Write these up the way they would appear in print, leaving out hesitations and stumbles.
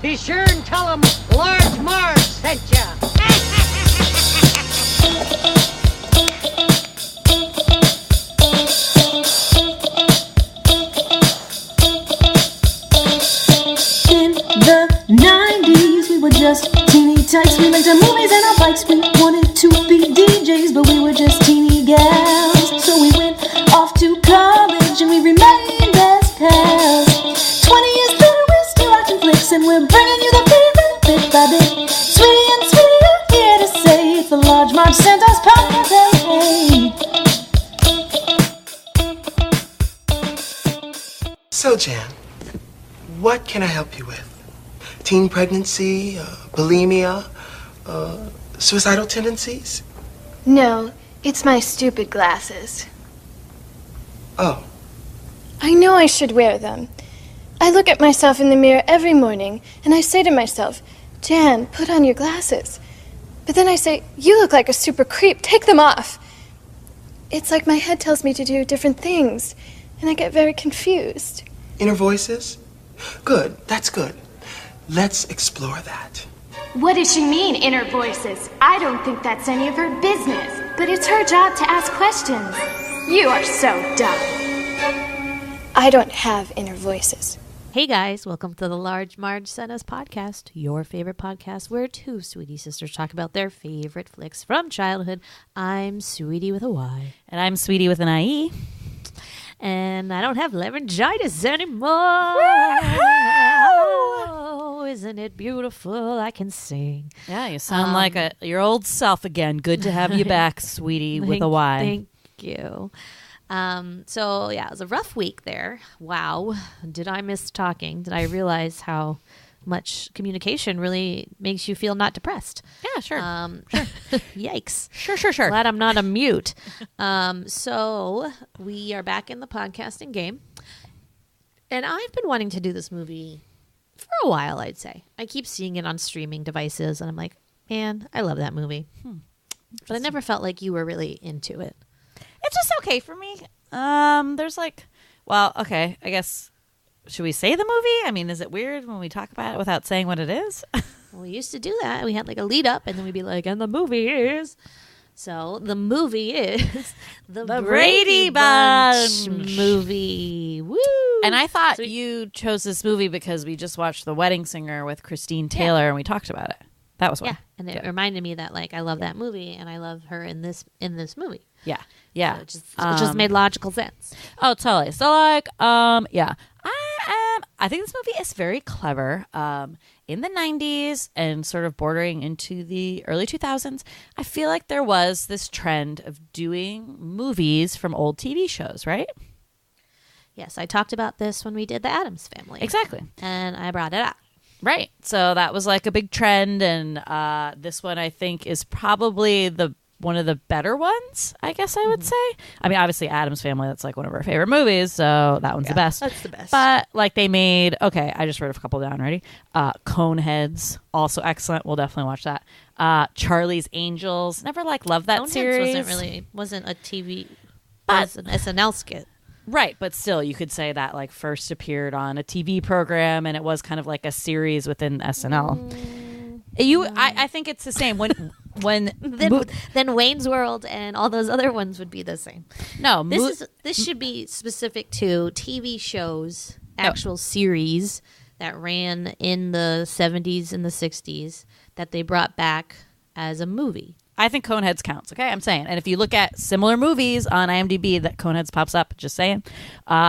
Be sure and tell them Large Marge sent ya. In the 90s, we were just teeny tykes. We rented movies and our bikes. We wanted to be DJs, but we were just teeny gals. So we went off to college and we remained as pals. 20 years later, we're still watching flicks and we're bringing you the favorite bit by bit. Sweetie and Sweetie are here to say it's the Large Marge Santa's podcast. So, Jan, what can I help you with? Teen pregnancy, bulimia, suicidal tendencies? No, it's my stupid glasses. Oh. I know I should wear them. I look at myself in the mirror every morning, and I say to myself, Jan, put on your glasses. But then I say, you look like a super creep, take them off. It's like my head tells me to do different things, and I get very confused. Inner voices? Good, that's good. Let's explore that. What does she mean, inner voices? I don't think that's any of her business. But it's her job to ask questions. You are so dumb. I don't have inner voices. Hey guys, welcome to the Large Marge Santa's podcast, your favorite podcast where two sweetie sisters talk about their favorite flicks from childhood. I'm Sweetie with a Y. And I'm Sweetie with an IE. And I don't have laryngitis anymore. Oh, isn't it beautiful? I can sing. Yeah, you sound like your old self again. Good to have you back, Sweetie with a Y. Thank you. So yeah, it was a rough week there. Wow. Did I miss talking? Did I realize how much communication really makes you feel not depressed? Yeah, sure. Sure. Yikes. Sure. Glad I'm not a mute. So we are back in the podcasting game. And I've been wanting to do this movie for a while, I'd say. I keep seeing it on streaming devices, and I'm like, man, I love that movie. But I never felt like you were really into it. It's just okay for me. There's okay, I guess, should we say the movie? I mean, is it weird when we talk about it without saying what it is? Well, we used to do that. We had like a lead up, and then we'd be like, and the movie is. So the movie is the Brady Bunch movie. Woo! And I thought you chose this movie because we just watched The Wedding Singer with Christine Taylor, and we talked about it. That was why. Yeah, and it reminded me that like I love that movie, and I love her in this movie. Yeah. So it just made logical sense. Oh, totally. So yeah. I think this movie is very clever. In the 90s and sort of bordering into the early 2000s, I feel like there was this trend of doing movies from old TV shows, right? Yes, I talked about this when we did the Addams Family. Exactly. And I brought it up. Right. So that was like a big trend, and this one I think is probably one of the better ones, I guess I would say. I mean, obviously Addams Family, that's like one of our favorite movies, so that one's the best. That's the best. But like they made, okay, I just wrote a couple down, ready? Coneheads, also excellent. We'll definitely watch that. Charlie's Angels, never loved that Coneheads series. wasn't a TV, but it was an SNL skit. Right, but still, you could say that like first appeared on a TV program, and it was kind of like a series within SNL. I think it's the same. Then Wayne's World and all those other ones would be the same. No, this should be specific to TV shows, actual series that ran in the 70s and the 60s that they brought back as a movie. I think Coneheads counts, okay? I'm saying. And if you look at similar movies on IMDb that Coneheads pops up, just saying.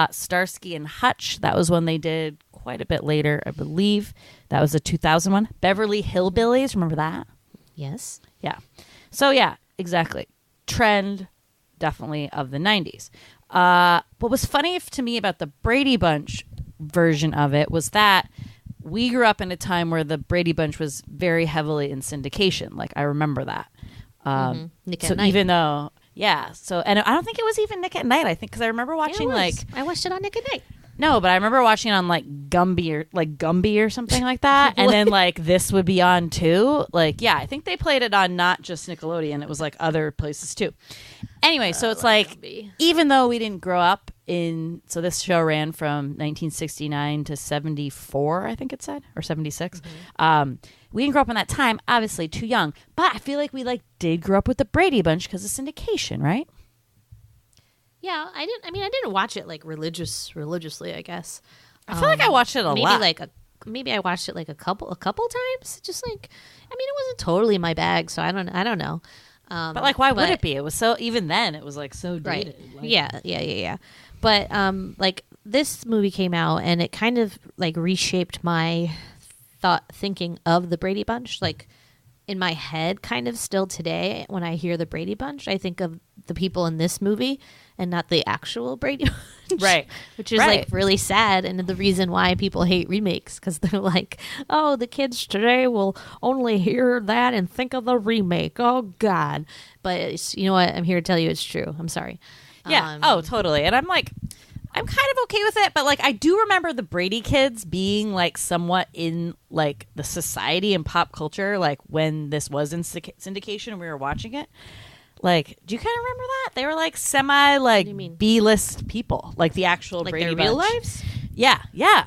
Starsky and Hutch, that was one they did quite a bit later, I believe. That was a 2000 one. Beverly Hillbillies, remember that? Yes. Yeah. So, yeah, exactly. Trend, definitely, of the 90s. What was funny to me about the Brady Bunch version of it was that we grew up in a time where the Brady Bunch was very heavily in syndication. Like, I remember that. Nick so at Night. Even though, yeah. So, and I don't think it was even Nick at Night. I think because I remember watching I watched it on Nick at Night. No, but I remember watching it on Gumby or something like that. And then this would be on too. I think they played it on not just Nickelodeon. It was other places too. Anyway, so it's Gumby. Even though we didn't grow up So this show ran from 1969 to 74, I think it said, or 76. We didn't grow up in that time, obviously too young, but I feel like we did grow up with the Brady Bunch because of syndication, right? Yeah, I didn't watch it religiously, I guess. I feel like I watched it a lot. Maybe I watched it a couple times. Just it wasn't totally my bag, so I don't know. But why would it be? It was so, even then it was so dated. Right. Yeah. But this movie came out and it kind of reshaped my thinking of the Brady Bunch. In my head, kind of still today, when I hear the Brady Bunch, I think of the people in this movie and not the actual Brady Bunch. Right. Which is really sad, and the reason why people hate remakes, because they're oh, the kids today will only hear that and think of the remake. Oh, God. But you know what? I'm here to tell you it's true. I'm sorry. Yeah. Totally. And I'm kind of okay with it, but I do remember the Brady kids being somewhat in the society and pop culture when this was in syndication and we were watching it. Do you kind of remember that? They were semi B-list people, the actual Brady their Bunch. real lives? Yeah. Yeah,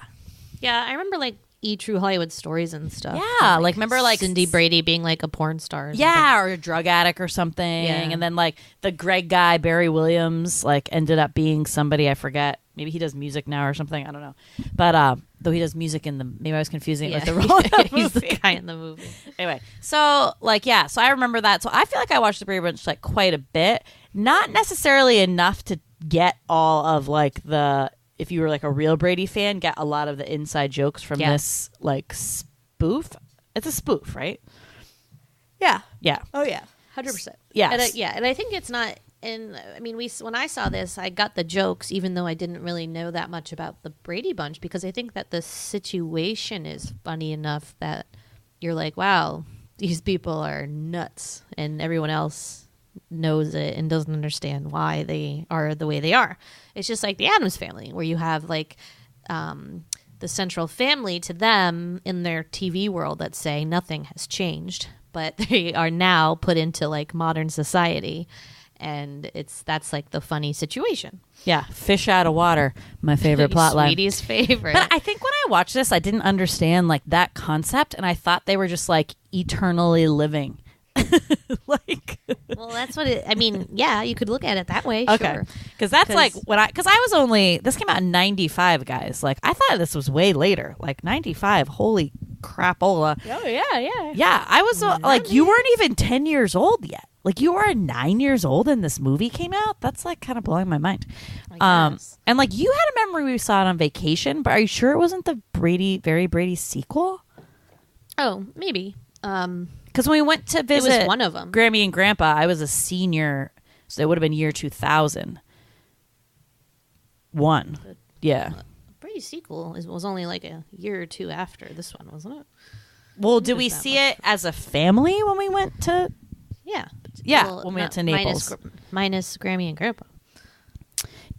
I remember True Hollywood Stories and stuff. Yeah, remember Cindy Brady being a porn star. Or a drug addict or something. Yeah. And then the Greg guy, Barry Williams, ended up being somebody, I forget. Maybe he does music now or something. I don't know. But though he does music maybe I was confusing it with the role. He's the guy in the movie. Anyway, so so I remember that. So I feel like I watched the Brady Bunch quite a bit. Not necessarily enough to get all of the, if you were a real Brady fan, get a lot of the inside jokes from this spoof. It's a spoof, right? Yeah. Yeah. Oh yeah. 100%. Yes. And I think it's not. And when I saw this, I got the jokes, even though I didn't really know that much about the Brady Bunch, because I think that the situation is funny enough that you're wow, these people are nuts, and everyone else knows it and doesn't understand why they are the way they are. It's just like the Addams Family, where you have the central family to them in their TV world that say nothing has changed, but they are now put into modern society. And that's the funny situation. Yeah, fish out of water, my favorite plot line. Sweetie's favorite. But I think when I watched this, I didn't understand that concept, and I thought they were just eternally living. Well, that's what it. Yeah, you could look at it that way. Okay, sure. because that's because I was only, this came out in '95, guys. I thought this was way later, '95. Holy crapola! Oh yeah. Yeah, I was you weren't even 10 years old yet. You were 9 years old and this movie came out? That's kind of blowing my mind. And you had a memory we saw it on vacation, but are you sure it wasn't the Very Brady sequel? Oh, maybe. Because when we went to visit, it was one of them. Grammy and Grandpa, I was a senior, so it would have been year 2000. Yeah. Brady sequel was only a year or two after this one, wasn't it? Well, did we see it as a family when we went to? Yeah. Yeah, when we went to Naples. Minus Grammy and Grandpa.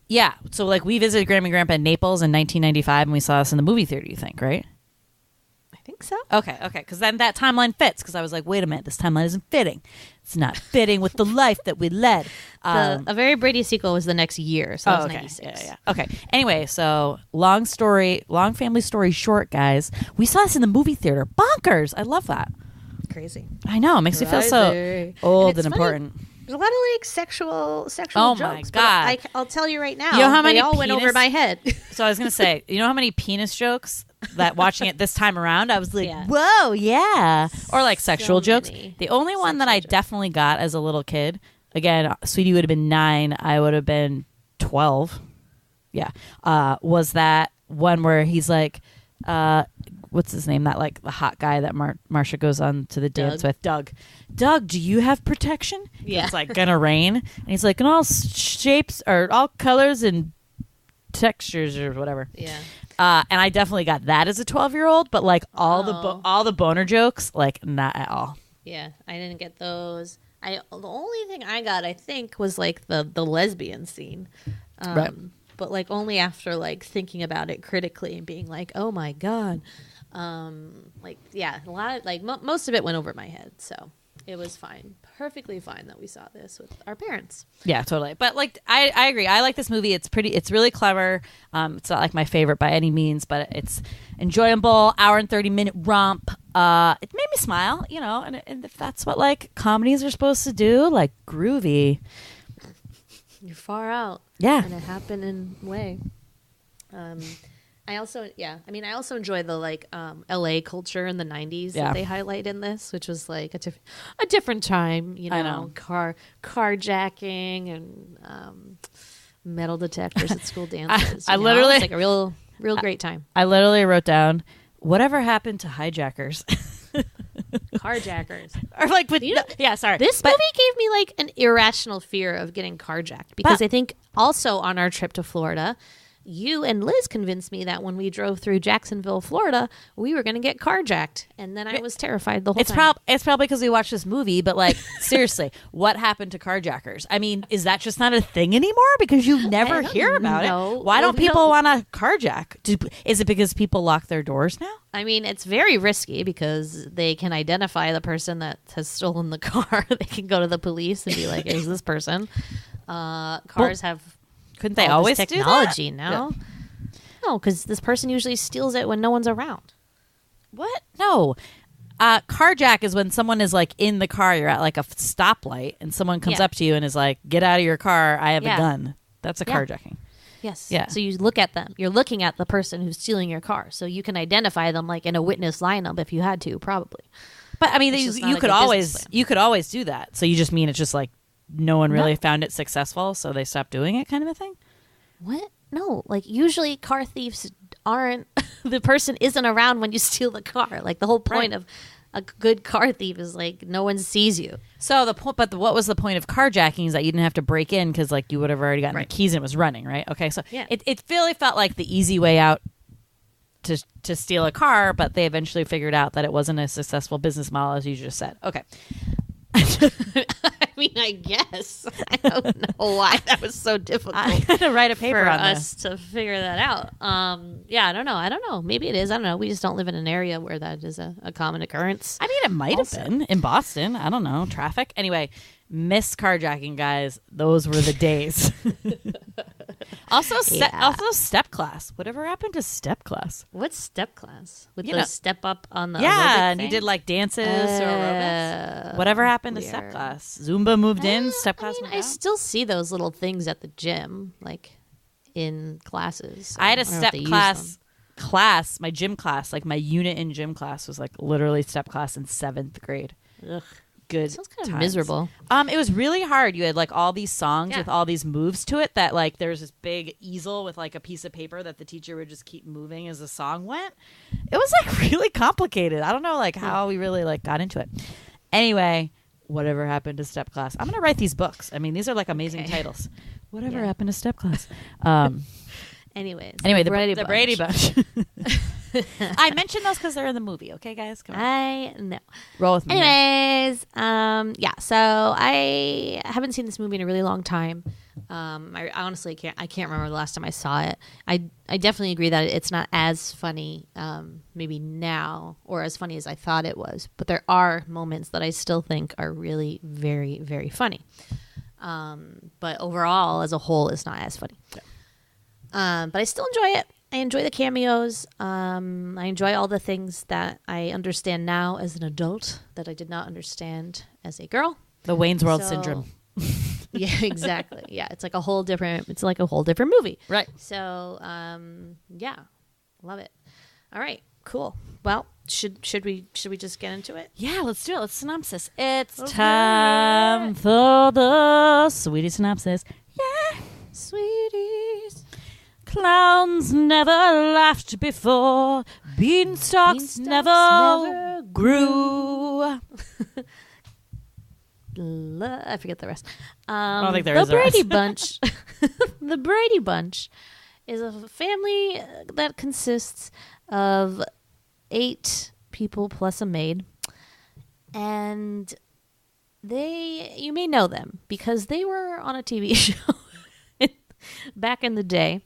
Yeah, so we visited Grammy and Grandpa in Naples in 1995, and we saw this in the movie theater, you think, right? I think so. Okay, because then that timeline fits, because I was wait a minute, this timeline isn't fitting. It's not fitting with the life that we led. A Very Brady sequel was the next year, so that was 96. Yeah. Okay, anyway, so long family story short, guys. We saw this in the movie theater. Bonkers! I love that. Crazy. I know. It makes me feel so old and important. There's a lot of sexual oh jokes. My God. I'll tell you right now. You know how many they all went over my head. So I was going to say, you know how many penis jokes that watching it this time around, I was Yeah. whoa, yeah. Or sexual jokes. many The only one that I definitely got as a little kid, again, Sweetie would have been 9, I would have been 12. Yeah. Was that one where he's what's his name? That the hot guy that Marcia goes on to the dance with. Doug, do you have protection? Yeah. It's gonna rain, and he's in all shapes or all colors and textures or whatever. Yeah. And I definitely got that as a 12-year-old, but all the boner jokes, not at all. Yeah, I didn't get those. The only thing I got, I think, was the lesbian scene. Right. But only after thinking about it critically and being oh my God. A lot of most of it went over my head. So It was fine. Perfectly fine that we saw this with our parents. Yeah, totally. But like, I agree. I like this movie. It's really clever. It's not like my favorite by any means, but it's enjoyable. Hour and 30-minute romp. It made me smile, you know, and if that's what like comedies are supposed to do, like groovy. You're far out. Yeah. In a happening way. I also enjoy the like LA culture in the 90s that they highlight in this, which was like a different time, you know, carjacking and metal detectors at school dances. I literally, it's like a real great time. I literally wrote down, whatever happened to hijackers? Carjackers. Or like with sorry. This movie gave me like an irrational fear of getting carjacked because I think also on our trip to Florida, you and Liz convinced me that when we drove through Jacksonville, Florida, we were going to get carjacked. And then I was terrified the whole time. It's probably because we watched this movie, but like, seriously, what happened to carjackers? I mean, is that just not a thing anymore? Because you never hear about it. Why don't people want to carjack? Is it because people lock their doors now? I mean, it's very risky because they can identify the person that has stolen the car. They can go to the police and be like, is this person? Cars have... Couldn't they always do that? Technology now? Yeah. No, because this person usually steals it when no one's around. What? No. Carjack is when someone is like in the car, you're at like a stoplight, and someone comes up to you and is like, get out of your car, I have a gun. That's a carjacking. Yes. Yeah. So you look at them. You're looking at the person who's stealing your car. So you can identify them like in a witness lineup if you had to, probably. But I mean, you could always do that. So you just mean it's just like no one really found it successful, so they stopped doing it, kind of a thing? What? No, like usually car thieves aren't the person isn't around when you steal the car. Like the whole point of a good car thief is like no one sees you. So what was the point of carjacking is that you didn't have to break in because like you would have already gotten the keys and it was running, right? Okay, so it really felt like the easy way out to steal a car, but they eventually figured out that it wasn't a successful business model, as you just said. Okay. I mean, I guess. I don't know why that was so difficult. I had to write a paper for on us to figure that out. Yeah, I don't know. Maybe it is. I don't know. We just don't live in an area where that is a common occurrence. I mean, it might have been in Boston. I don't know. Traffic. Anyway, miss carjacking, guys. Those were the days. Also, step class. Whatever happened to step class? What's step class? With the step up on the aerobic and thing? You did like dances or aerobics. Whatever happened to step class? Zumba moved in. Step class. I still see those little things at the gym, like in classes. So I had a step class. My gym class, like my unit in gym class, was like literally step class in 7th grade. Ugh. Good. Sounds kind of miserable. It was really hard. You had like all these songs with all these moves to it that like there's this big easel with like a piece of paper that the teacher would just keep moving as the song went. It was like really complicated. I don't know like how we really like got into it. Anyway, whatever happened to step class? I'm gonna write these books. I mean, these are like amazing titles. Whatever happened to step class? Anyway, the Brady Bunch. I mentioned those because they're in the movie. Okay, guys, come on. I know. Roll with me. Anyways, so I haven't seen this movie in a really long time. I honestly can't remember the last time I saw it. I definitely agree that it's not as funny maybe now or as funny as I thought it was. But there are moments that I still think are really very, very funny. But overall, as a whole, it's not as funny. Yeah. But I still enjoy it. I enjoy the cameos. I enjoy all the things that I understand now as an adult that I did not understand as a girl. The Wayne's World syndrome. Yeah, exactly. Yeah, it's like a whole different movie. Right. So, yeah, love it. All right, cool. Well, should we just get into it? Yeah, let's do it. Let's synopsis. It's time for the sweetie synopsis. Yeah, sweeties. Clowns never laughed before. Beanstalks never grew. I forget the rest. I don't think there is the Brady Bunch. The Brady Bunch is a family that consists of 8 people plus a maid, and you may know them because they were on a TV show back in the day.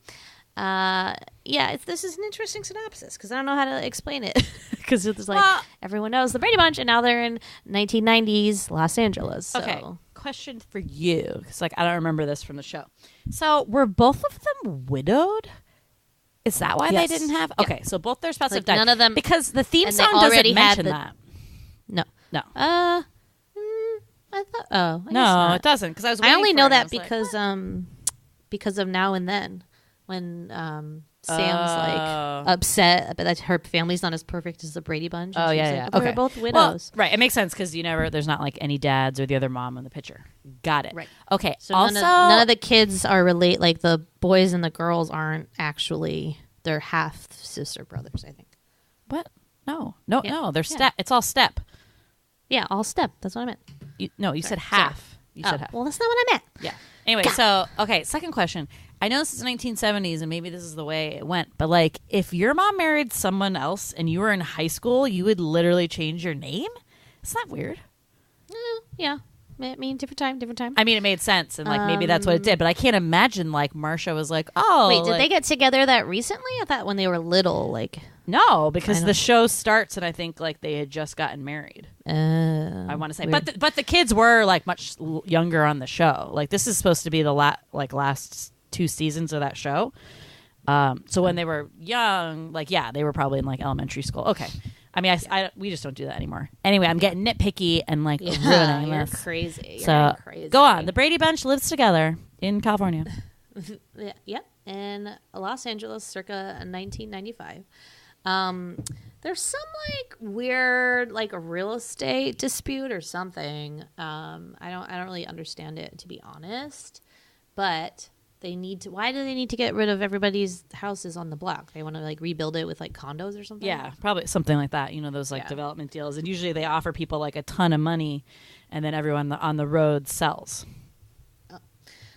This is an interesting synopsis because I don't know how to explain it because it's like everyone knows the Brady Bunch, and now they're in 1990s Los Angeles. So. Okay, question for you, because like I don't remember this from the show. So were both of them widowed? Is that why they didn't have? Okay, so both their spouses have died. None of them, because the theme and they song already doesn't had mention that. No. No. I thought. Oh, I guess No, not. it doesn't. Because I was. I only waiting know for it, that and I was because of Now and Then, when Sam's like upset that her family's not as perfect as the Brady Bunch. And Oh she's yeah, like, yeah. "We're Okay, both widows." Well, right, it makes sense because there's not like any dads or the other mom in the picture. Got it. Right. Okay. So also, none of the kids are like the boys and the girls aren't actually they're half sister brothers. I think. what? No. Yeah. They're step. It's all step. Yeah, all step. That's what I meant. You said half. You said half. Well, that's not what I meant. Yeah. Anyway, so okay, second question. I know this is 1970s and maybe this is the way it went, but like if your mom married someone else and you were in high school, you would literally change your name? Isn't that weird? Yeah. I mean, different time. I mean, it made sense and like maybe that's what it did, but I can't imagine like Marcia was like, "Oh, Wait, did like, they get together that recently? I thought when they were little, like no, because the show starts and I think like they had just gotten married. I want to say, weird. but the kids were like much younger on the show. Like this is supposed to be the last 2 seasons of that show. So when they were young, like they were probably in like elementary school. Okay, I mean, we just don't do that anymore. Anyway, I'm getting nitpicky and like ruining you're this. crazy. So crazy. go on. The Brady Bunch lives together in California. Yep, in Los Angeles, circa 1995. There's some like weird like a real estate dispute or something. I don't really understand it, to be honest. But they need to. Why do they need to get rid of everybody's houses on the block? They want to like rebuild it with like condos or something. Yeah, probably something like that. You know, those like development deals, and usually they offer people like a ton of money, and then everyone on the road sells.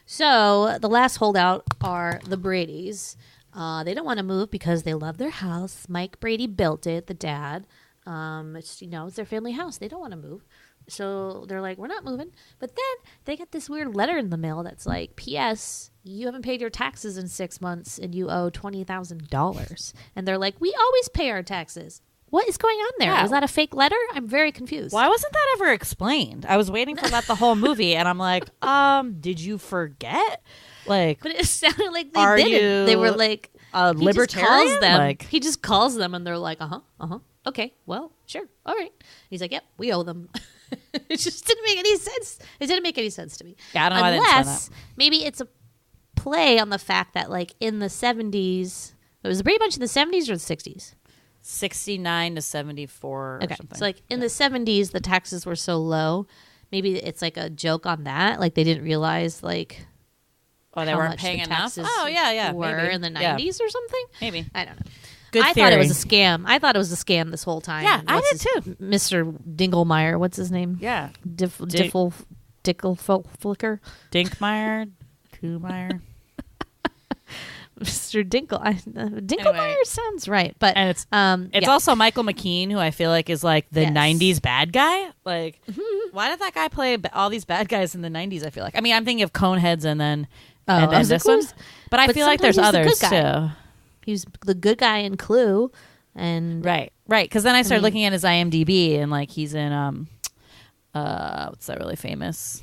So the last holdout are the Bradys. They don't want to move because they love their house. Mike Brady built it, the dad. It's their family house. They don't want to move. So they're like, we're not moving. But then they get this weird letter in the mail that's like, P.S., you haven't paid your taxes in 6 months and you owe $20,000. And they're like, we always pay our taxes. What is going on there? Yeah. Is that a fake letter? I'm very confused. Why wasn't that ever explained? I was waiting for that the whole movie, and I'm like, did you forget? Like, but it sounded like they didn't. They were like, a he just libertarian? calls them. Like, He just calls them, and they're like, okay, well, sure, all right. He's like, yep, we owe them. It just didn't make any sense. It didn't make any sense to me. Yeah, I don't know why they didn't say Unless maybe it's a play on the fact that, like, in the 70s, it was the Brady Bunch in the 70s or the 60s? 69 to 74 Okay, or something. so like in the 70s, the taxes were so low. Maybe it's like a joke on that. Like they didn't realize like they how weren't much paying the enough. taxes Oh yeah, were maybe. in the Yeah. 90s or something. Maybe. I don't know. Good I theory. thought it was a scam. I thought it was a scam this whole time. Yeah, I What's did his- Mr. Dinglemeyer. What's his name? Yeah. Dickelflicker. Dinkmeyer, Kuhmeyer. Mr. Dinkelmeyer sounds right, but And it's yeah. also Michael McKean, who I feel like is like the Yes. 90s bad guy. Like, why did that guy play all these bad guys in the 90s? I feel like. I mean, I'm thinking of Coneheads and then I was this like, one. But I feel like there's sometimes others he's the good guy. too. He was the good guy in Clue, and Right. Because then I started looking at his IMDb and like he's in what's that really famous?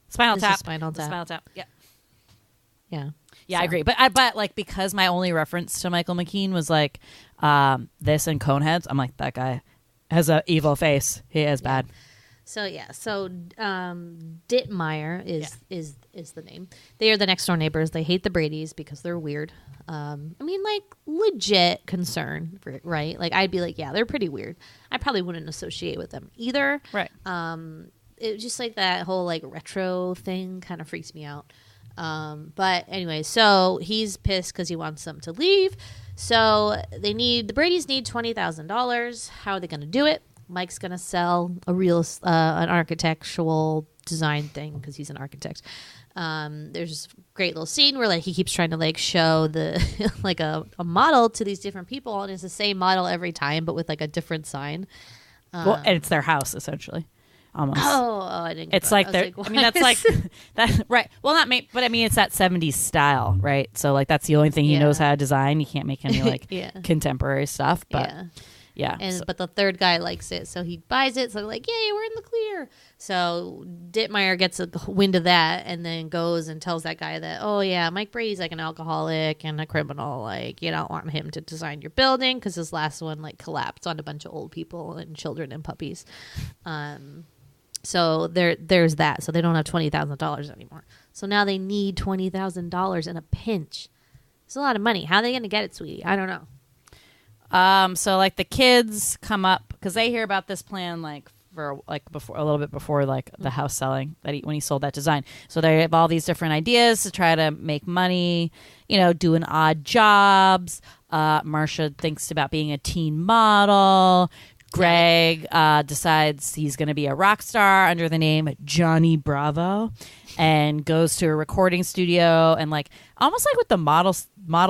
Spinal This is Tap. Spinal Tap. Spinal Tap. Yeah. yeah. Yeah, I agree. But like because my only reference to Michael McKean was like this and Coneheads, I'm like, that guy has an evil face. He is bad. So Dittmeyer is the name. They are the next door neighbors. They hate the Bradys because they're weird. I mean, like legit concern, right? Like I'd be like, yeah, they're pretty weird. I probably wouldn't associate with them either. Right. It was just like that whole like retro thing kind of freaks me out. But anyway, so he's pissed because he wants them to leave. So the Bradys need $20,000. How are they going to do it? Mike's going to sell an architectural design thing because he's an architect. There's a great little scene where like he keeps trying to like show the like a model to these different people, and it's the same model every time, but with like a different sign. Well, and it's their house essentially. almost. I didn't get It's that. like I they're. was I mean, that's like that. Right. Well, not me, but I mean, it's that 70s style, right? So like that's the only thing he knows how to design. You can't make any like contemporary stuff, but. Yeah. But the third guy likes it, so he buys it. So they're like, yay, we're in the clear. So Dittmeyer gets a wind of that and then goes and tells that guy that, oh, yeah, Mike Brady's like an alcoholic and a criminal. Like, you don't want him to design your building because his last one like collapsed on a bunch of old people and children and puppies. So there's that. So they don't have $20,000 anymore. So now they need $20,000 in a pinch. It's a lot of money. How are they going to get it, sweetie? I don't know. So like the kids come up because they hear about this plan like for like before a little bit before like the house selling that when he sold that design. So they have all these different ideas to try to make money, you know, doing odd jobs. Marcia thinks about being a teen model. Greg decides he's going to be a rock star under the name Johnny Bravo and goes to a recording studio and like almost like with the model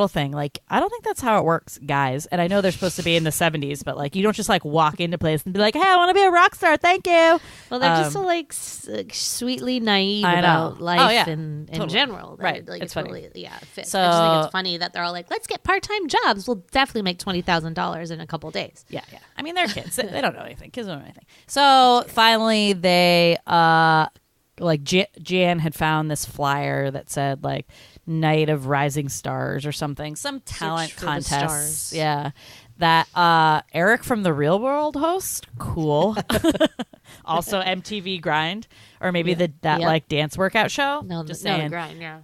thing. Like, I don't think that's how it works, guys. And I know they're supposed to be in the 70s, but like you don't just like walk into place and be like, hey, I want to be a rock star. Thank you. Well, they're just so like sweetly naive about life in general. Right. Like, it's funny. totally, it fits. So, I just think it's funny that they're all like, let's get part-time jobs. We'll definitely make $20,000 in a couple days. Yeah. I mean, they're kids. They don't know anything. Kids don't know anything. So finally they like Jan had found this flyer that said like Night of Rising Stars or something, some talent contest. Yeah, that Eric from The Real World host, cool. Also MTV Grind, or maybe that like dance workout show. No, just no, saying. The Grind.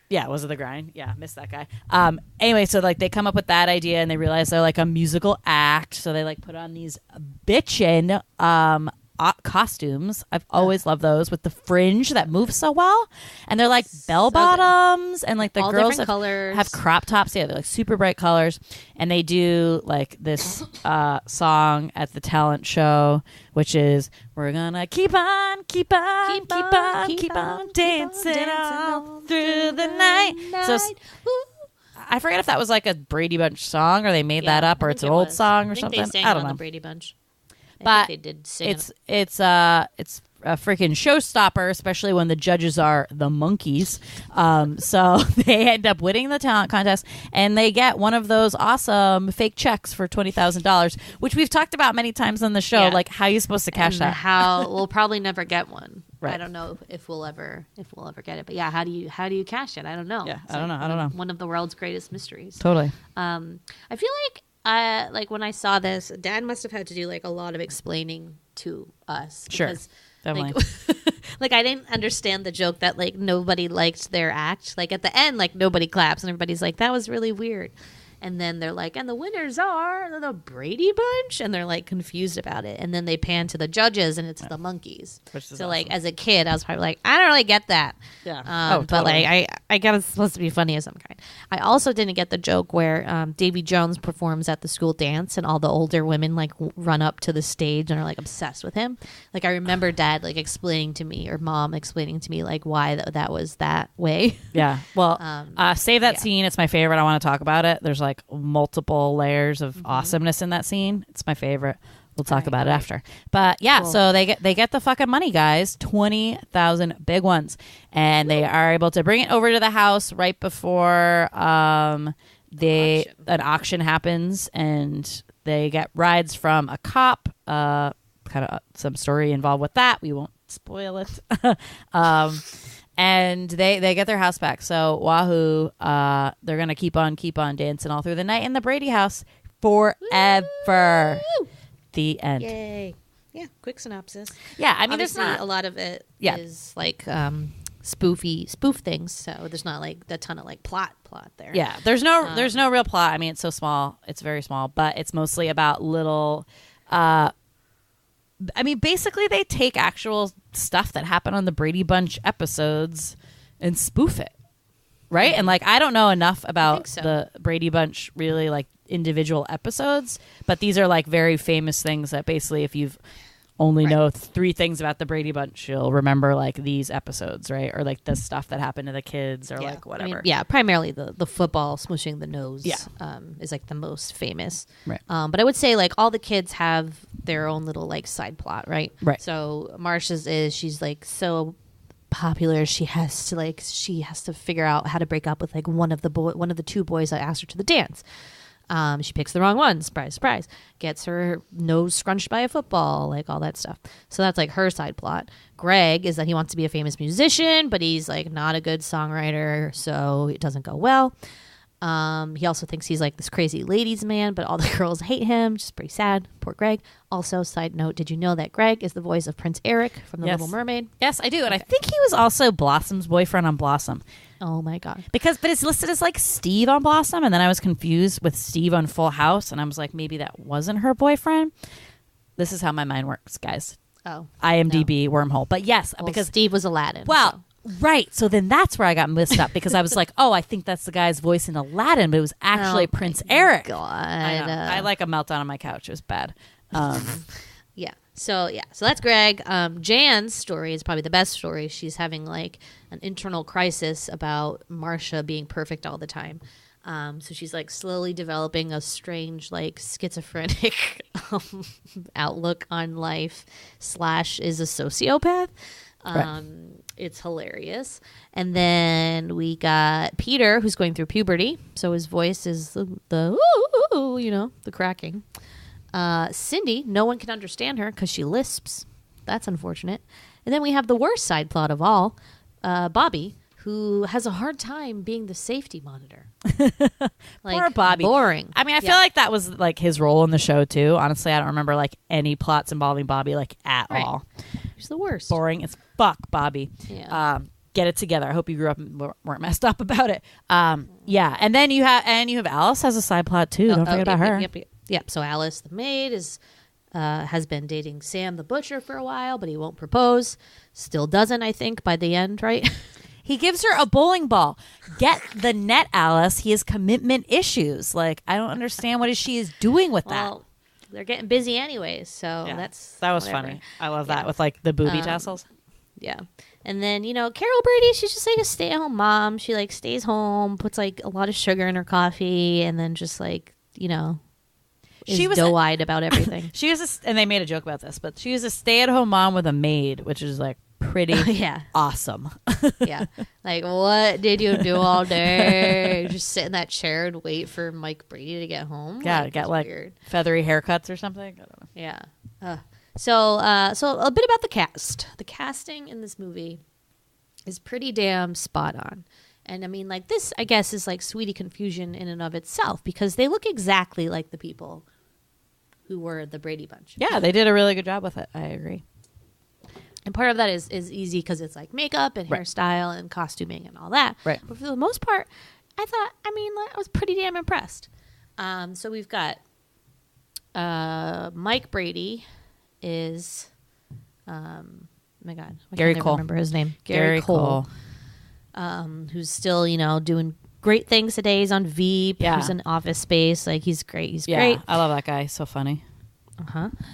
Yeah, was it The Grind? Yeah, missed that guy. Anyway, so like they come up with that idea and they realize they're like a musical act, so they like put on these bitchin' costumes. I've always loved those with the fringe that moves so well, and they're like bell bottoms and like the all girls have crop tops. Yeah, they're like super bright colors, and they do like this song at the talent show, which is we're gonna keep on dancing all through the night. So I forget if that was like a Brady Bunch song or they made that up or it's an old song or something. They sang I don't know. The Brady Bunch. But they did sing it's a freaking showstopper, especially when the judges are the monkeys. So they end up winning the talent contest, and they get one of those awesome fake checks for $20,000, which we've talked about many times on the show. Yeah. Like, how are you supposed to cash that? How we'll probably never get one. Right. I don't know if we'll ever get it. But yeah, how do you cash it? I don't know. Yeah, It's I don't know. One of the world's greatest mysteries. Totally. I feel like when I saw this, Dad must have had to do like a lot of explaining to us. Sure, Because, definitely. like I didn't understand the joke that like nobody liked their act. Like at the end, like nobody claps and everybody's like, that was really weird. And then they're like, and the winners are the Brady Bunch, and they're like confused about it. And then they pan to the judges, and it's the monkeys. Which is so like awesome. as a kid, I was probably like, I don't really get that. Yeah. But Totally. like I got it's supposed to be funny of some kind. I also didn't get the joke where Davy Jones performs at the school dance, and all the older women like run up to the stage and are like obsessed with him. Like I remember Dad like explaining to me, or Mom explaining to me like why that was that way. Yeah. Well, save that scene. It's my favorite. I want to talk about it. There's like multiple layers of awesomeness in that scene. It's my favorite. We'll talk about it after. But yeah, so they get the fucking money, guys. 20,000 big ones. And they are able to bring it over to the house right before an auction happens, and they get rides from a cop. Kind of some story involved with that. We won't spoil it. And they get their house back. So wahoo, they're gonna keep on dancing all through the night in the Brady house forever. Woo! The end. Yay. Yeah, quick synopsis. Yeah, I mean, Obviously, there's not a lot of it Yeah. is like spoof things. So there's not like a ton of like plot there. Yeah, there's no real plot. I mean, it's so small. It's very small, but it's mostly about little. I mean, basically, they take actual stuff that happened on the Brady Bunch episodes and spoof it, right? And like, I don't know enough about the Brady Bunch really like individual episodes, but these are like very famous things that basically, if you've only know 3 things about the Brady Bunch, you'll remember like these episodes, right? Or like the stuff that happened to the kids, or like whatever. I mean, primarily the football smooshing the nose. Yeah. Is like the most famous. Right. But I would say like all the kids have their own little like side plot, right? Right. So Marcia's is she's like so popular, she has to figure out how to break up with like one of the two boys that asked her to the dance. She picks the wrong one. Surprise, surprise. Gets her nose scrunched by a football, like all that stuff. So that's like her side plot. Greg is that he wants to be a famous musician, but he's like not a good songwriter, so it doesn't go well. He also thinks he's like this crazy ladies man, but all the girls hate him, which is pretty sad. Poor Greg. Also, side note, did you know that Greg is the voice of Prince Eric from The Little Mermaid? Yes, I do. And I think he was also Blossom's boyfriend on Blossom. Oh my God. But it's listed as like Steve on Blossom, and then I was confused with Steve on Full House, and I was like, maybe that wasn't her boyfriend. This is how my mind works, guys. Oh. IMDb wormhole. But yes, Well, because Steve was Aladdin. Well, so. right. So then that's where I got messed up because I was like, oh, I think that's the guy's voice in Aladdin, but it was actually Prince Eric. God. I know. I like a meltdown on my couch. It was bad. Yeah. So that's Greg. Jan's story is probably the best story. She's having like an internal crisis about Marcia being perfect all the time. So she's like slowly developing a strange, like schizophrenic outlook on life / is a sociopath. Right. It's hilarious. And then we got Peter, who's going through puberty. So his voice is the ooh, the cracking. Cindy, no one can understand her because she lisps. That's unfortunate. And then we have the worst side plot of all, Bobby, who has a hard time being the safety monitor. Like, Poor Bobby. Boring. I mean, I feel like that was like his role in the show too. Honestly, I don't remember like any plots involving Bobby like at all. He's the worst. Boring as fuck, Bobby. Yeah. Get it together. I hope you grew up and weren't messed up about it. Yeah. And then you have Alice has a side plot too. Don't forget about her. Yep. So Alice, the maid, has been dating Sam the butcher for a while, but he won't propose. Still doesn't, I think, by the end, right? He gives her a bowling ball. Get the net, Alice. He has commitment issues. Like, I don't understand what she is doing with that. Well, they're getting busy anyways, so that was whatever. funny. I love that with like the booby tassels. Yeah. And then, Carol Brady, she's just like a stay-at-home mom. She like stays home, puts like a lot of sugar in her coffee, and then just like, she was doe-eyed about everything. She was and they made a joke about this, but she was a stay-at-home mom with a maid, which is like pretty awesome. Yeah. Like, what did you do all day? Just sit in that chair and wait for Mike Brady to get home? Yeah, get like weird. Feathery haircuts or something. I don't know. Yeah. So a bit about the cast. The casting in this movie is pretty damn spot on. And I mean, like, this, I guess, is like Sweetie Confusion in and of itself because they look exactly like the people who were the Brady Bunch. Yeah, they did a really good job with it. I agree. And part of that is easy because it's like makeup and hairstyle and costuming and all that. Right. But for the most part, I was pretty damn impressed. So we've got Mike Brady is, oh my God, Gary can't I Cole. remember his name. Gary Cole. Who's still, doing great things today. He's on Veep. Yeah. He's in Office Space. Like, he's great. He's Yeah, great. I love that guy. So funny.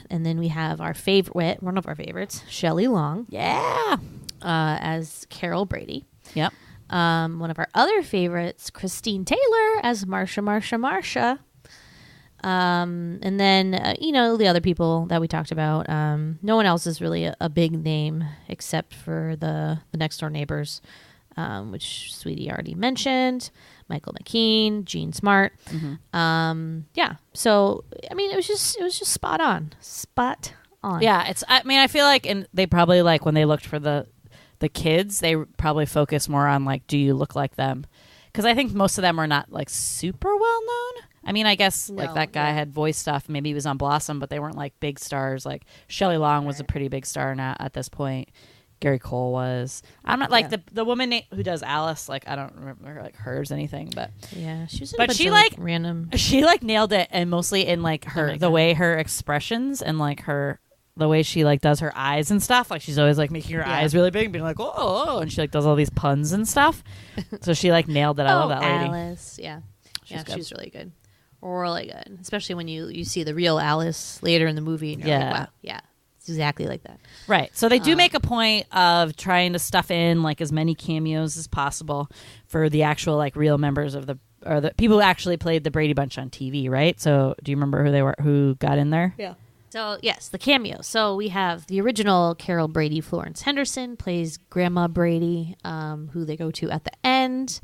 And then we have our favorite, one of our favorites, Shelley Long. Yeah. As Carol Brady. Yep. One of our other favorites, Christine Taylor as Marcia. And then, the other people that we talked about. No one else is really a big name except for the next door neighbors, which Sweetie already mentioned. Michael McKean, Gene Smart. Yeah. So, I mean, it was just spot on. Spot on. Yeah. I feel like they probably like when they looked for the kids, they probably focus more on like, do you look like them? Because I think most of them are not like super well known. I mean, I guess like that guy had voice stuff. Maybe he was on Blossom, but they weren't like big stars. Like Shelley Long was a pretty big star now at this point. Gary Cole was. I'm not like the woman who does Alice. Like I don't remember like hers anything, but yeah, she was. But she like random. She like nailed it, and mostly in like the way her expressions and like the way she like does her eyes and stuff. Like she's always like making her eyes really big, and being like oh, and she like does all these puns and stuff. So she like nailed it. I love that lady. Alice, she's really good. Really good, especially when you see the real Alice later in the movie. And you're like, wow, yeah, it's exactly like that. Right. So they do make a point of trying to stuff in like as many cameos as possible for the actual like real members of the people who actually played the Brady Bunch on TV. Right. So do you remember who they were? Who got in there? Yeah. So, yes, the cameo. So we have the original Carol Brady. Florence Henderson plays Grandma Brady, who they go to at the end.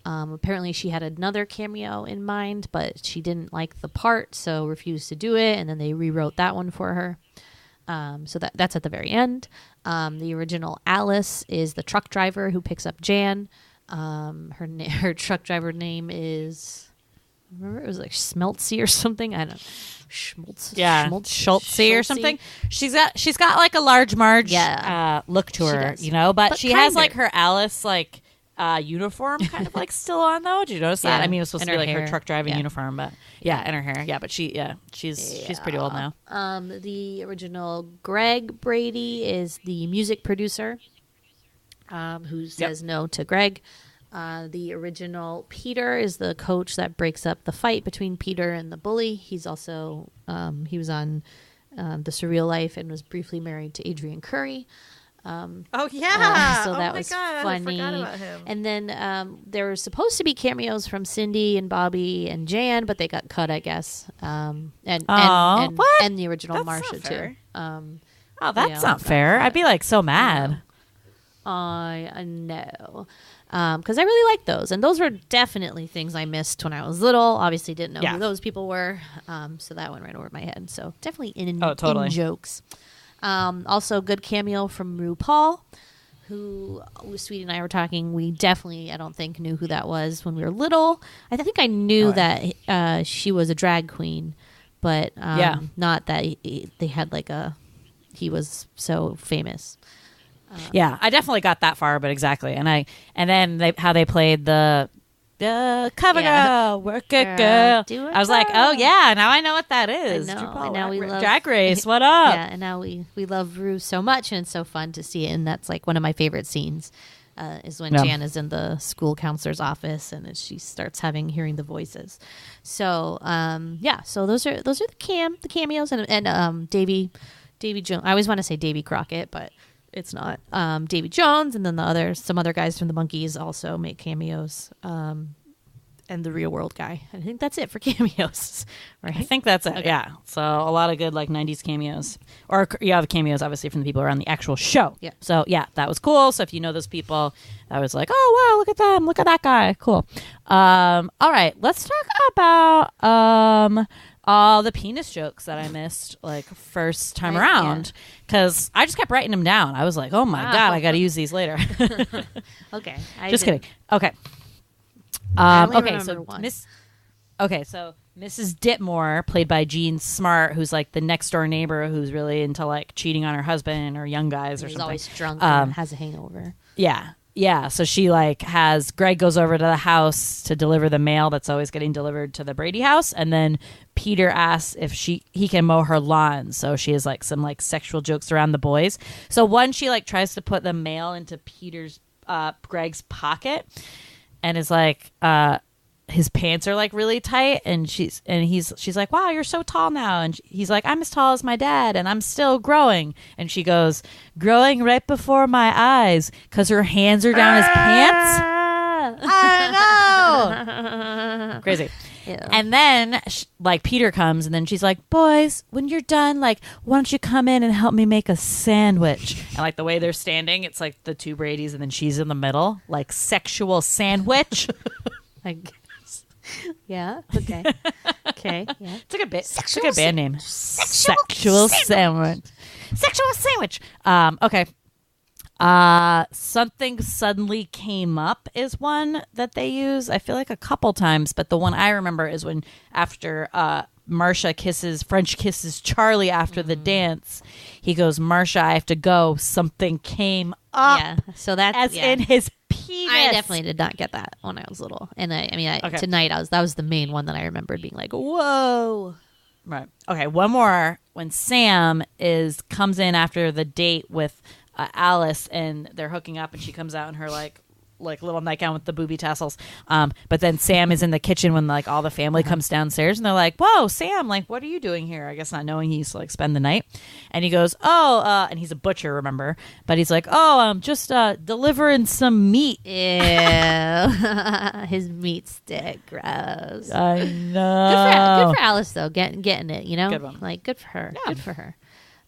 Apparently she had another cameo in mind, but she didn't like the part, so refused to do it, and then they rewrote that one for her. So that's at the very end. The original Alice is the truck driver who picks up Jan. Her truck driver name is... Remember, it was like Schmeltzy or something. I don't know. Schultzy or something. She's got like a large Marge look to her, but she has like her Alice like uniform kind of like still on though. Did you notice that? I mean, it was supposed to be like her truck driving uniform, but and her hair. Yeah, but she's pretty old now. The original Greg Brady is the music producer, who says no to Greg. The original Peter is the coach that breaks up the fight between Peter and the bully. He's also he was on The Surreal Life and was briefly married to Adrian Curry. So that was funny. I forgot about him. And then there were supposed to be cameos from Cindy and Bobby and Jan, but they got cut, I guess. And the original That's Marcia too. That's not fair. I'd be like so mad. I know. Because I really liked those. And those were definitely things I missed when I was little. Obviously didn't know who those people were. So that went right over my head. So definitely in jokes. Also good cameo from RuPaul, who Sweetie and I were talking. We definitely, I don't think, knew who that was when we were little. I think I knew that she was a drag queen, but not that they had like he was so famous. I definitely got that far, but exactly. And then how they played the cover girl, work it girl. I was like, oh yeah, now I know what that is. I know. And now we love Drag Race. What up? Yeah, and now we love Rue so much, and it's so fun to see it. And that's like one of my favorite scenes is when Jan is in the school counselor's office and she starts hearing the voices. So so those are the cameos and Davy Jones. I always want to say Davy Crockett, but it's not. Davy Jones, and then some other guys from the Monkees also make cameos, and the Real World guy. I think that's it for cameos, right? I think that's it. Okay. Yeah. So a lot of good like 90s cameos, or the cameos obviously from the people who are on the actual show. Yeah. So that was cool. So if you know those people, I was like, oh wow, look at them, look at that guy, cool. All right, let's talk about all the penis jokes that I missed like first time around, because I just kept writing them down. I was like, oh my God, I got to use these later. Okay. Just kidding. Okay. So Mrs. Ditmore, played by Jean Smart, who's like the next door neighbor who's really into like cheating on her husband or young guys or something. He's always drunk and has a hangover. Yeah, so she has Greg goes over to the house to deliver the mail that's always getting delivered to the Brady house, and then Peter asks if he can mow her lawn. So she has like some like sexual jokes around the boys. So one, she like tries to put the mail into Greg's pocket, and is like his pants are like really tight, and she's like, wow, you're so tall now, and he's like, I'm as tall as my dad and I'm still growing, and she goes, growing right before my eyes, because her hands are down his pants. I know. Crazy. Yeah. And then like Peter comes, and then she's like, boys, when you're done, like, why don't you come in and help me make a sandwich? And like the way they're standing, it's like the two Bradys and then she's in the middle, like sexual sandwich. Like, yeah. Okay. Yeah. It's like a bit. It's like a band name. Sexual sandwich. Sexual sandwich. Okay. Something suddenly came up is one that they use. I feel like a couple times, but the one I remember is when after Marcia French kisses Charlie after the dance, he goes, Marcia, I have to go. Something came up. Yeah. So that's in his penis. I definitely did not get that when I was little, and tonight that was the main one that I remembered being like, whoa. Right. Okay. One more. When Sam comes in after the date with Alice, and they're hooking up, and she comes out in her like like little nightgown with the booby tassels. But then Sam is in the kitchen when like all the family comes downstairs, and they're like, "Whoa, Sam! Like, what are you doing here?" I guess not knowing he used to like spend the night. And he goes, "Oh," and he's a butcher, remember? But he's like, "Oh, I'm just delivering some meat." Ew. His meat stick, gross. I know. Good for Alice though, getting it. You know, Good one. like good for her. Yeah. Good for her.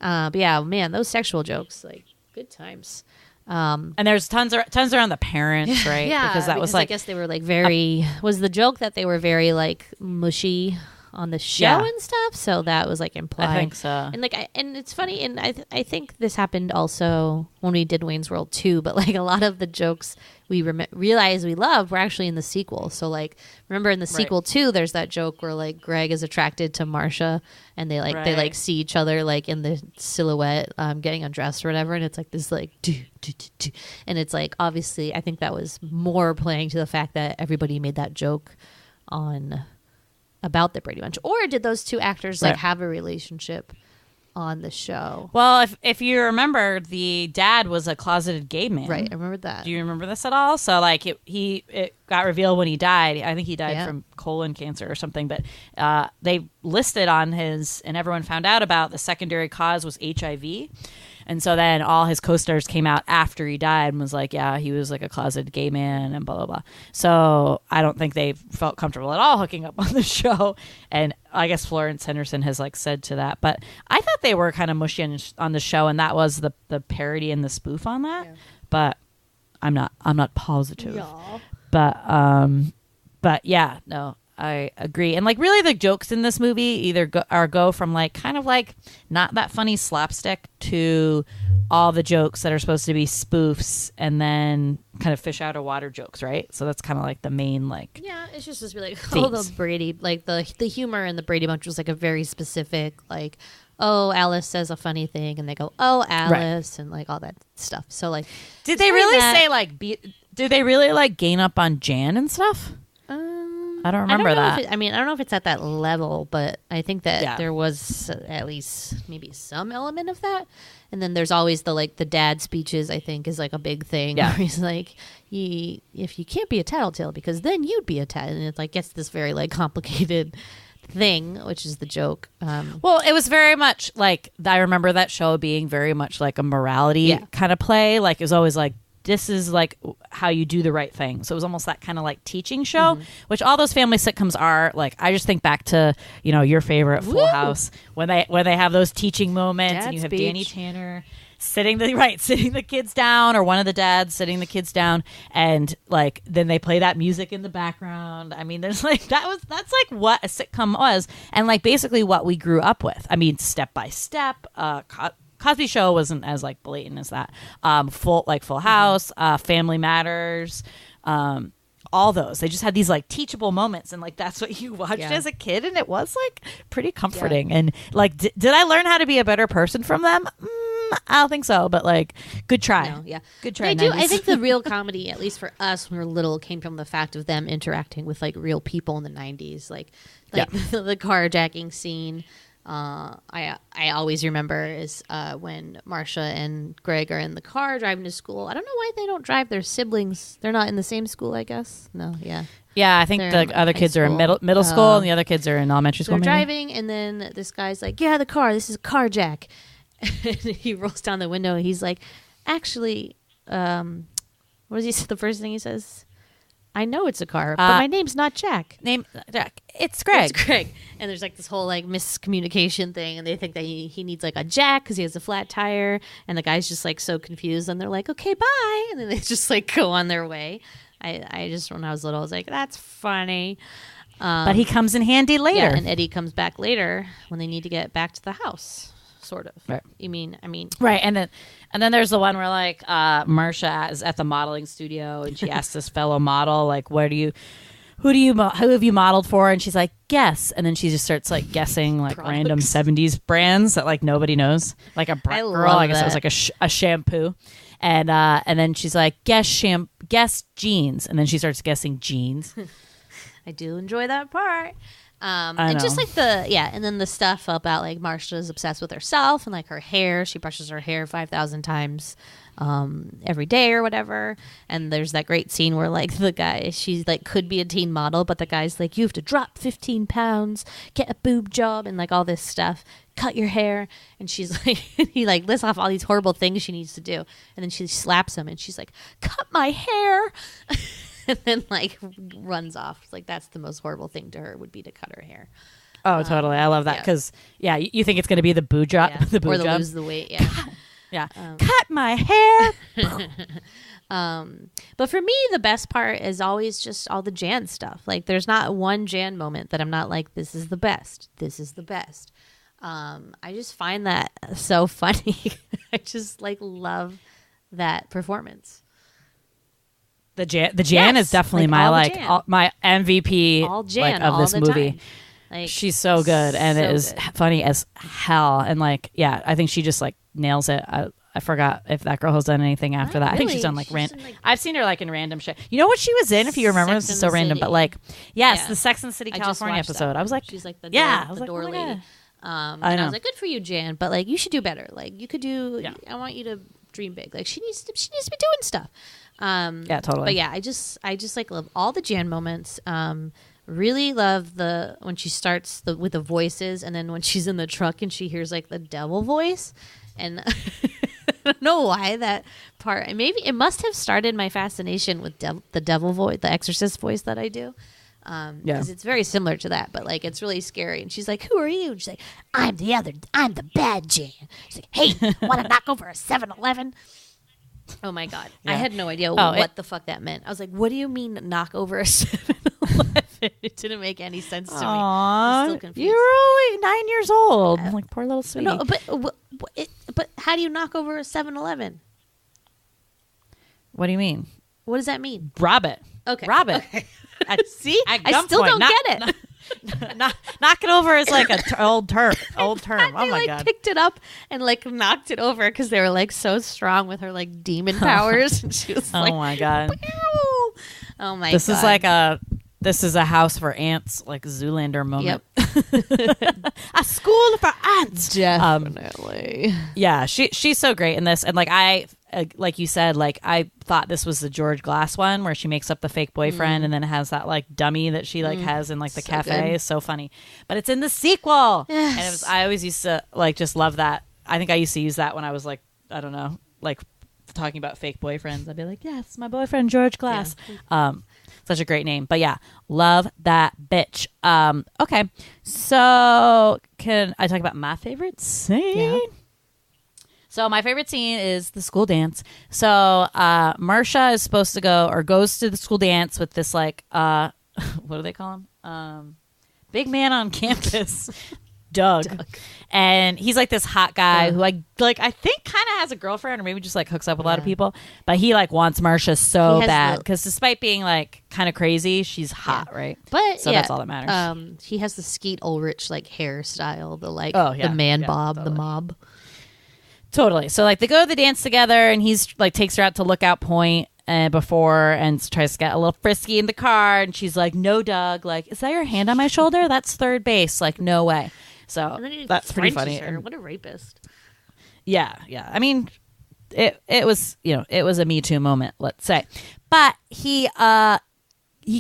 But yeah, man, those sexual jokes, like good times. And there's tons around the parents, right? Yeah, because that was like I guess they were like very. Was the joke that they were very like mushy on the show Yeah. and stuff? So that was like implied. I think so. And like, and it's funny, and I think this happened also when we did Wayne's World 2. But like a lot of the jokes we realized we loved were actually in the sequel. So like, remember in the sequel too, there's that joke where like Greg is attracted to Marcia, and they like see each other like in the silhouette, getting undressed or whatever, and it's like this like do, do, do, do. And it's like obviously I think that was more playing to the fact that everybody made that joke on about the Brady Bunch, or did those two actors like have a relationship on the show? Well, if you remember, the dad was a closeted gay man. Right, I remember that. Do you remember this at all? So like it got revealed when he died. I think he died from colon cancer or something. But they listed on his, and everyone found out about the secondary cause was HIV. And so then all his co-stars came out after he died and was like, yeah, he was like a closeted gay man and blah, blah, blah. So I don't think they felt comfortable at all hooking up on the show. And I guess Florence Henderson has like said to that. But I thought they were kind of mushy on the show, and that was the parody and the spoof on that. Yeah. But I'm not positive. Yeah. But yeah, no. I agree. And like really the jokes in this movie either go from like kind of like not that funny slapstick to all the jokes that are supposed to be spoofs and then kind of fish out of water jokes, right? So that's kind of like the main like it's just this really all the Brady like the humor in the Brady Bunch was like a very specific like, oh, Alice says a funny thing, and they go, oh, Alice, and like all that stuff. So like did they really say like did they really like gain up on Jan and stuff? I don't remember that. I don't know if it's at that level, but I think that there was at least maybe some element of that. And then there's always the dad speeches, I think, is like a big thing. Yeah. Where he's like, if you can't be a tattletale, because then you'd be a tattletale. And it's like gets this very like complicated thing, which is the joke. Well, it was very much like, I remember that show being very much like a morality kind of play. Like it was always like, this is like how you do the right thing. So it was almost that kind of like teaching show, which all those family sitcoms are. Like I just think back to, you know, your favorite Full House when they have those teaching moments and you have Danny Tanner sitting the kids down, or one of the dads sitting the kids down, and like then they play that music in the background. I mean, there's like that's like what a sitcom was, and like basically what we grew up with. I mean, Step by Step, Cosby Show wasn't as like blatant as that. Full House, Family Matters, all those. They just had these like teachable moments, and like that's what you watched as a kid, and it was like pretty comforting. And like, did I learn how to be a better person from them? I don't think so, but like, good try. No, yeah, good try. I think the real comedy, at least for us when we were little, came from the fact of them interacting with like real people in the 90s, like the carjacking scene. I always remember is when Marcia and Greg are in the car driving to school. I don't know why they don't drive their siblings. They're not in the same school, I guess. No, yeah. I think the other kids are in middle school, and the other kids are in elementary school. They're driving, and then this guy's like, "Yeah, the car. This is a carjack." And he rolls down the window, and he's like, "Actually, what is he? The first thing he says." I know it's a car, but my name's not Jack. Jack. It's Greg. It's Greg. And there's like this whole like miscommunication thing, and they think that he needs like a jack because he has a flat tire, and the guy's just like so confused, and they're like, okay, bye, and then they just like go on their way. I just, when I was little, I was like, that's funny. But he comes in handy later. Yeah, and Eddie comes back later when they need to get back to the house. Sort of. Right. I mean. Right, and then there's the one where like Marcia is at the modeling studio, and she asks this fellow model like, who have you modeled for? And she's like, guess. And then she just starts like guessing like products. Random 70s brands that like nobody knows. Like a Brett girl, I guess it was like a shampoo. And then she's like, guess jeans. And then she starts guessing jeans. I do enjoy that part. And just like and then the stuff about like Marcia's obsessed with herself and like her hair. She brushes her hair 5,000 times every day or whatever. And there's that great scene where like the guy, she's like could be a teen model, but the guy's like, you have to drop 15 pounds, get a boob job, and like all this stuff, cut your hair. And she's like, he like lists off all these horrible things she needs to do, and then she slaps him and she's like, cut my hair. And then like runs off. It's like that's the most horrible thing to her would be to cut her hair. Oh, totally. I love that because you think it's going to be the boob job, the boob or job. lose the weight. Yeah. Cut my hair. But for me, the best part is always just all the Jan stuff. Like there's not one Jan moment that I'm not like, this is the best. This is the best. I just find that so funny. I just like love that performance. The Jan is definitely like, my MVP all Jan, of this movie. Time. Like, she's so good, and it is funny as hell. And like, I think she just like nails it. I forgot if that girl has done anything after that. I think she's done like random. I've seen her like in random shit. You know what she was in? If you remember, this is so random, but like, the Sex and the City California episode. I was like, she's like the door lady. I I was like, good for you, Jan, but like you should do better. Like you could do. I want you to dream big. Like she needs to be doing stuff. Totally. But I just like love all the Jan moments. Really love when she starts with the voices, and then when she's in the truck and she hears like the devil voice, and I don't know why that part. Maybe it must have started my fascination with the devil voice, the exorcist voice that I do. Because it's very similar to that, but like it's really scary. And she's like, "Who are you?" And she's like, I'm the bad Jan." She's like, "Hey, want to knock over a 7-Eleven?" Oh my god, I had no idea what the fuck that meant. I was like, "What do you mean knock over a 7-Eleven?" It didn't make any sense to me. I'm still confused. You were only 9 years old. I'm like, poor little sweetie. No, but how do you knock over a 7-Eleven? What do you mean? What does that mean? Rob it. Okay. Rob it. Okay. I still don't get it. Knock it over is like an old term. Oh my god! Picked it up and like knocked it over because they were like so strong with her like demon powers. And she was like, "Oh my god! Pew! Oh my god! This is a house for ants, like Zoolander moment. Yep. A school for ants. Definitely. She's so great in this, and like like you said, like I thought this was the George Glass one where she makes up the fake boyfriend and then has that like dummy that she like has in like the cafe. It's so funny, but it's in the sequel. Yes. And I always used to like just love that. I think I used to use that when I was like, I don't know, like talking about fake boyfriends. I'd be like, yes, my boyfriend George Glass. Such a great name. But love that bitch. Okay, so can I talk about my favorite scene? Yeah. So my favorite scene is the school dance. So Marcia is supposed to goes to the school dance with this like what do they call him? Big man on campus. Doug. And he's like this hot guy who I think kind of has a girlfriend or maybe just like hooks up with a lot of people, but he like wants Marcia so bad because despite being like kind of crazy, she's hot, right? But so that's all that matters. He has the Skeet Ulrich like hairstyle, the like the man bob, the mob. Totally. So like they go to the dance together, and he's like takes her out to Lookout Point before and tries to get a little frisky in the car, and she's like, "No, Doug, like, is that your hand on my shoulder? That's third base. Like, no way." So that's pretty funny. What a rapist. Yeah. I mean, it was it was a Me Too moment, let's say, but he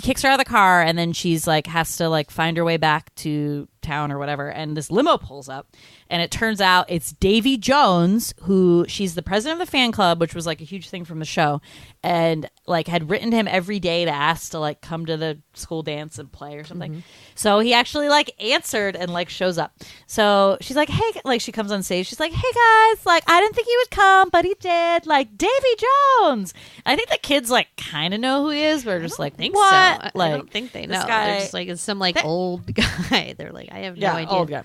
kicks her out of the car, and then she's like has to like find her way back to town or whatever, and this limo pulls up, and it turns out it's Davy Jones, who she's the president of the fan club, which was like a huge thing from the show, and like had written him every day to ask to like come to the school dance and play or something. So he actually like answered and like shows up. So she's like, hey, like she comes on stage, she's like, hey guys, like I didn't think he would come, but he did. Like Davy Jones. I think the kids like kind of know who he is. We're just like, think what? So. Like, I don't think they know. Guy, they're just like it's some like old guy. They're like, I have no idea. Old guy.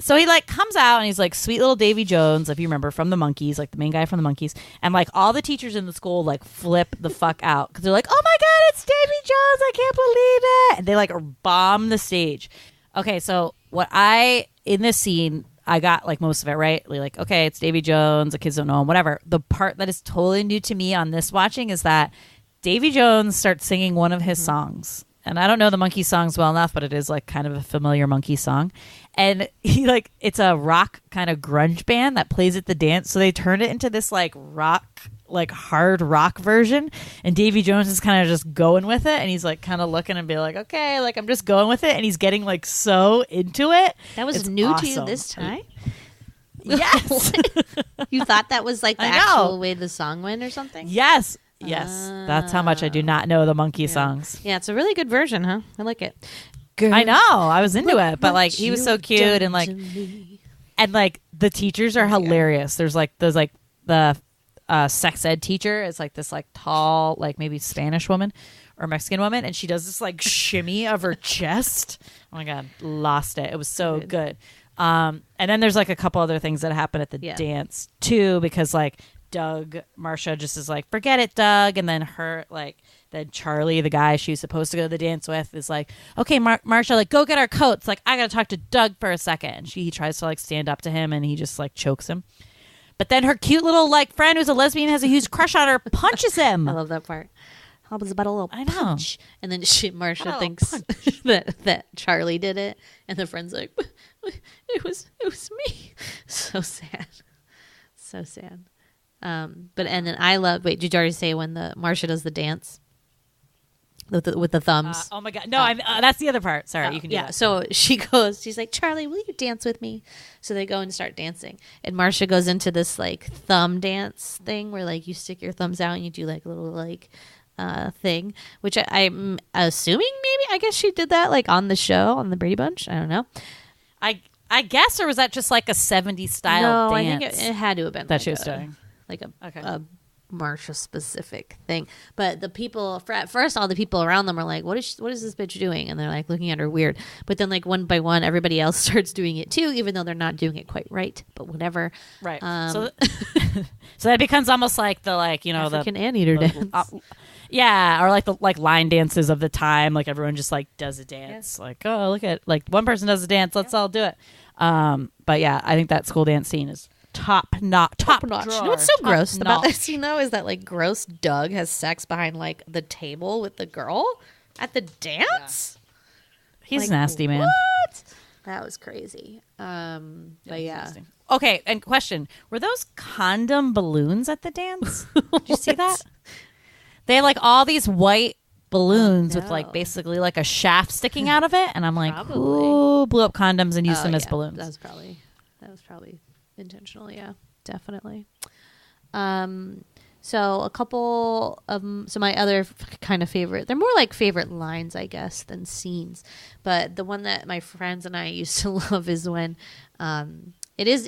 So he like comes out and he's like sweet little Davy Jones, if you remember from the Monkees, like the main guy from the Monkees, and like all the teachers in the school like flip the fuck out because they're like, oh my god, it's Davy Jones, I can't believe it, and they like bomb the stage. Okay, so in this scene I got like most of it right. Like, okay, it's Davy Jones, the kids don't know him, whatever. The part that is totally new to me on this watching is that Davy Jones starts singing one of his songs and I don't know the monkey songs well enough, but it is like kind of a familiar monkey song. And it's a rock kind of grunge band that plays at the dance. So they turned it into this like rock, like hard rock version. And Davy Jones is kind of just going with it. And he's like kind of looking and be like, okay, like I'm just going with it. And he's getting like so into it. That was It's new to you awesome. this time? Yes. You thought that was like the I know. actual way the song went or something? Yes. That's how much I do not know the monkey songs. Yeah, it's a really good version, huh? I like it. I know. I was into it, but like he was so cute and like the teachers are hilarious. There's the sex ed teacher is like this like tall, like maybe Spanish woman or Mexican woman, and she does this like shimmy of her chest. Oh my god, lost it. It was so good. And then there's like a couple other things that happen at the dance too, because like Marcia just is like, forget it, Doug, and then then Charlie, the guy she was supposed to go to the dance with, is like, okay, Marcia, like go get our coats, like I gotta talk to Doug for a second. And he tries to like stand up to him, and he just like chokes him. But then her cute little like friend who's a lesbian has a huge crush on her, punches him. I love that part. How was about a little I know. punch? And then Marcia thinks that Charlie did it, and the friend's like, it was me. So sad, so sad. But and then I love. Wait, did you already say when Marcia does the dance with the thumbs? Oh my god, no! That's the other part. Sorry, you can do that. So she's like, Charlie, will you dance with me? So they go and start dancing, and Marcia goes into this like thumb dance thing where like you stick your thumbs out and you do like a little like thing, which I'm assuming maybe I guess she did that like on the show on the Brady Bunch. I don't know. I guess, or was that just like a 70s style No, dance? I think it had to have been that like she was doing. like a Marcia specific thing. But the people at first, all the people around them are like, what is this bitch doing? And they're like looking at her weird. But then like one by one, everybody else starts doing it too, even though they're not doing it quite right. But whatever. Right. So that becomes almost like the like African anteater dance. Yeah, or like the like line dances of the time. Like everyone just like does a dance. Like, oh, look at like one person does a dance. Let's all do it. But yeah, I think that school dance scene is top notch. You know what's so gross about that scene though is that like gross Doug has sex behind like the table with the girl at the dance. He's Like, nasty, man. What? That was crazy. But yeah. Nasty. Okay, and question: were those condom balloons at the dance? Did you see that? They had like all these white balloons with like basically like a shaft sticking out of it, and I'm like, who blew up condoms and used them as balloons? That was probably intentional. Yeah, definitely. So a couple of my other kind of favorite, they're more like favorite lines, I guess, than scenes. But the one that my friends and I used to love is when it is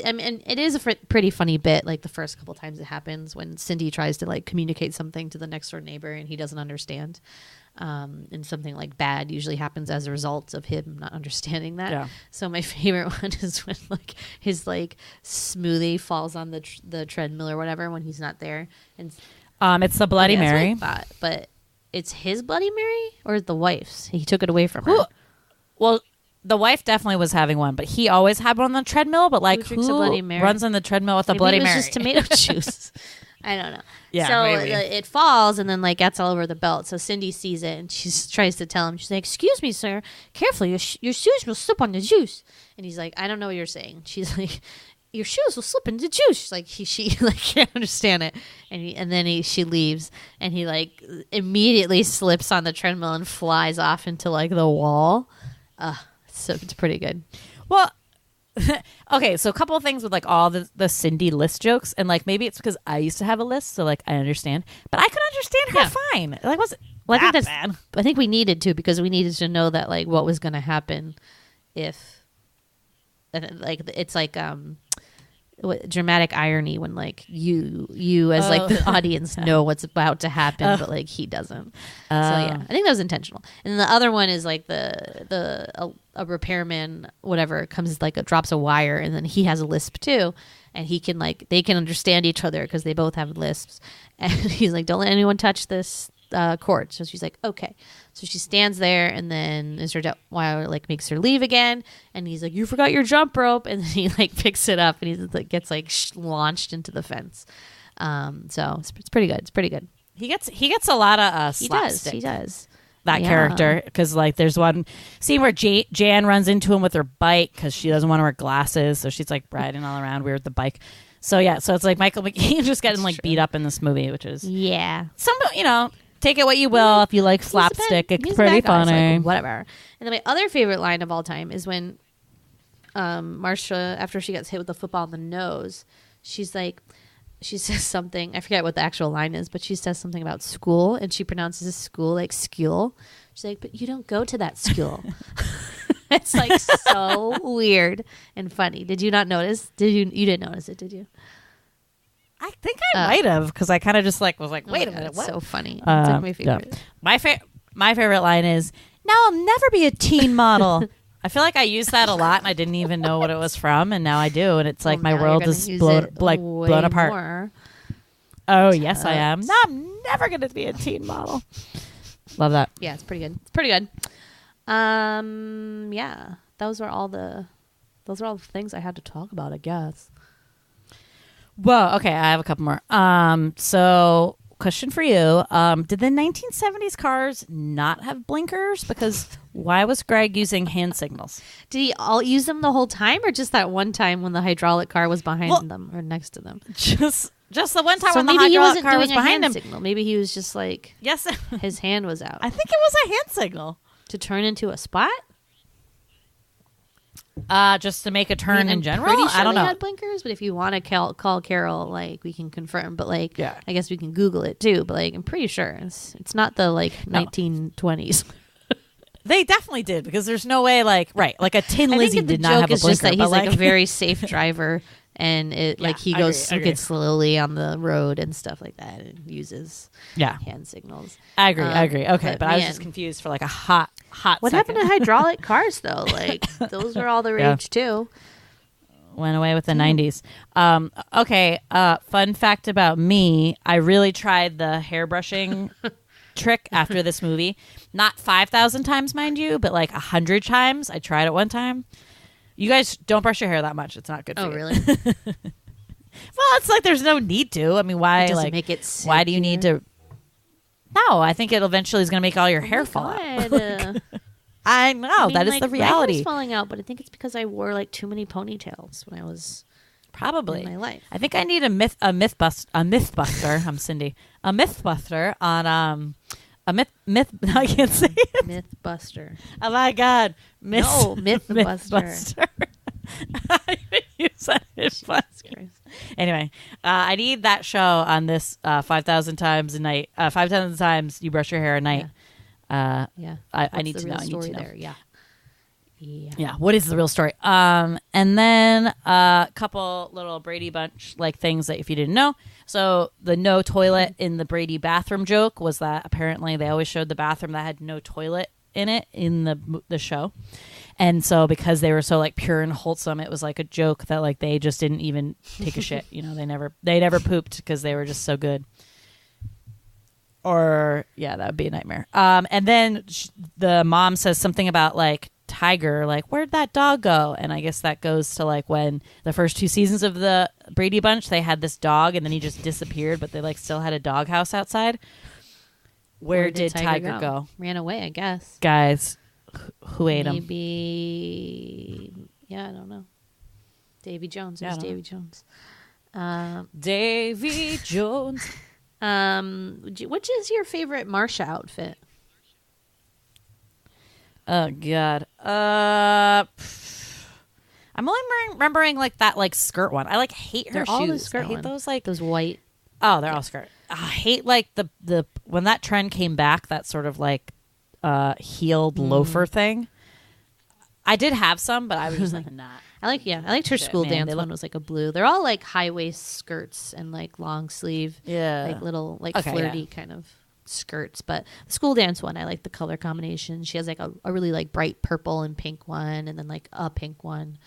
a pretty funny bit, like the first couple times it happens when Cindy tries to like communicate something to the next door neighbor and he doesn't understand. And something like bad usually happens as a result of him not understanding that. Yeah. So my favorite one is when like his like smoothie falls on the treadmill or whatever when he's not there, and it's the Bloody Mary. But it's his Bloody Mary or the wife's. He took it away from her. Well, the wife definitely was having one, but he always had one on the treadmill. But like, who runs on the treadmill with a Bloody Mary? It was just tomato juice. I don't know. Yeah, so maybe. It falls and then like gets all over the belt. So Cindy sees it and she tries to tell him. She's like, "Excuse me, sir. Careful, your shoes will slip on the juice." And he's like, "I don't know what you're saying." She's like, "Your shoes will slip in the juice." She's like, she like can't understand it. And then she leaves and he like immediately slips on the treadmill and flies off into like the wall. So it's pretty good. Well, okay, so a couple of things with like all the Cindy list jokes, and like maybe it's because I used to have a list, so like I understand, but I could understand her fine. Like, was it? Well, I think bad. I think we needed to because we needed to know that like what was going to happen if, like, it's like dramatic irony when like you as like the audience know what's about to happen, but like he doesn't. So yeah, I think that was intentional. And the other one is like a repairman, whatever, comes like drops a wire, and then he has a lisp too, and he can like they can understand each other because they both have lisps. And he's like, "Don't let anyone touch this cord." So she's like, "Okay." So she stands there, and then Mr. Wire like makes her leave again, and he's like, "You forgot your jump rope," and then he like picks it up, and he like gets like launched into the fence. So it's pretty good. It's pretty good. He gets a lot of slapstick. He does. that character, because like there's one scene where Jan runs into him with her bike because she doesn't want to wear glasses, so she's like riding all around weird with the bike. So so it's like Michael McKean just getting like beat up in this movie, which is some take it what you will. If you like slapstick, it's pretty funny. Like, whatever. And then my other favorite line of all time is when Marcia, after she gets hit with the football in the nose, she says something, I forget what the actual line is, but she says something about school, and she pronounces school like skule. She's like, but you don't go to that school. It's like so weird and funny. Did you not notice? You didn't notice it, did you? I think I might have, because I kind of just was like, wait a minute, it's what? so funny. It's like my favorite. Yeah. My favorite line is, now I'll never be a teen model. I feel like I used that a lot, and I didn't even know what it was from, and now I do, and it's like my world is blown apart. More. Oh, yes, I am. No, I'm never going to be a teen model. Love that. Yeah, it's pretty good. It's pretty good. Yeah, those are all the things I had to talk about, I guess. Well, okay, I have a couple more. So, question for you. Did the 1970s cars not have blinkers? Because why was Greg using hand signals? Did he all use them the whole time, or just that one time when the hydraulic car was behind them or next to them? Just the one time So when the maybe he hydraulic wasn't car doing was a behind hand him. signal. Maybe he was just like, Yes, his hand was out I think it was a hand signal. to turn into a spot. Just to make a turn I mean, in I'm general. pretty sure I don't they know. had blinkers, but if you want to call Carol, like we can confirm. But like, Yeah. I guess we can Google it too. But like, I'm pretty sure it's not the like 1920s. They definitely did, because there's no way like a Tin I Lizzy think that did the not joke have a is blinker. just that but, he's like a very safe driver, and it like he I goes agree. wicked slowly on the road and stuff like that, and uses yeah. hand signals. I agree. Okay, but I was man. just confused for like a hot What second. happened to hydraulic cars though? Like those were all the Yeah. rage too. Went away with the 90s. Okay, fun fact about me, I really tried the hairbrushing trick after this movie. Not 5,000 times, mind you, but like 100 times. I tried it one time. You guys don't brush your hair that much. It's not good for you. Oh really? Well, it's like there's no need to. I mean, why? It doesn't like, make it why do you need to? No, I think it eventually is going to make all your hair fall out. God. I know I mean, that is like, the my reality. hair's falling out, but I think it's because I wore like too many ponytails when I was Probably in my life. I think I need a mythbuster. I'm Cindy. A mythbuster on a myth. I can't say it. Mythbuster. Oh my god, No, Mythbuster. Mythbuster. Anyway, I need that show on this 5,000 times a night. 5,000 times you brush your hair a night. Yeah. I need What's to the know. real I need story to know. there. Yeah. Yeah, what is the real story? And then a couple little Brady Bunch like things that if you didn't know. So the no toilet in the Brady bathroom joke was that apparently they always showed the bathroom that had no toilet in it in the show. And so because they were so like pure and wholesome, it was like a joke that like they just didn't even take a shit. You know, they never pooped because they were just so good. Or yeah, that would be a nightmare. And then the mom says something about like tiger, like where'd that dog go? And I guess that goes to like when the first 2 seasons of the Brady Bunch, they had this dog and then he just disappeared, but they like still had a doghouse outside. Where did Tiger go? Ran away, I guess. Guys, who ate him? Maybe, yeah, I don't know. Davy Jones. It was Davy Jones. Davy Jones. Which is your favorite Marcia outfit? Oh God. I'm only remembering like that like skirt one. I like hate her They're shoes. all the skirt I hate one. those like Those white. Oh, they're all skirt. I hate like the when that trend came back, that sort of like heeled loafer thing. I did have some, but I was just like not. I liked her school man, dance they one was like a blue. They're all like high waist skirts and like long sleeve, like little like flirty kind of skirts. But the school dance one, I like the color combination. She has like a really like bright purple and pink one, and then like a pink one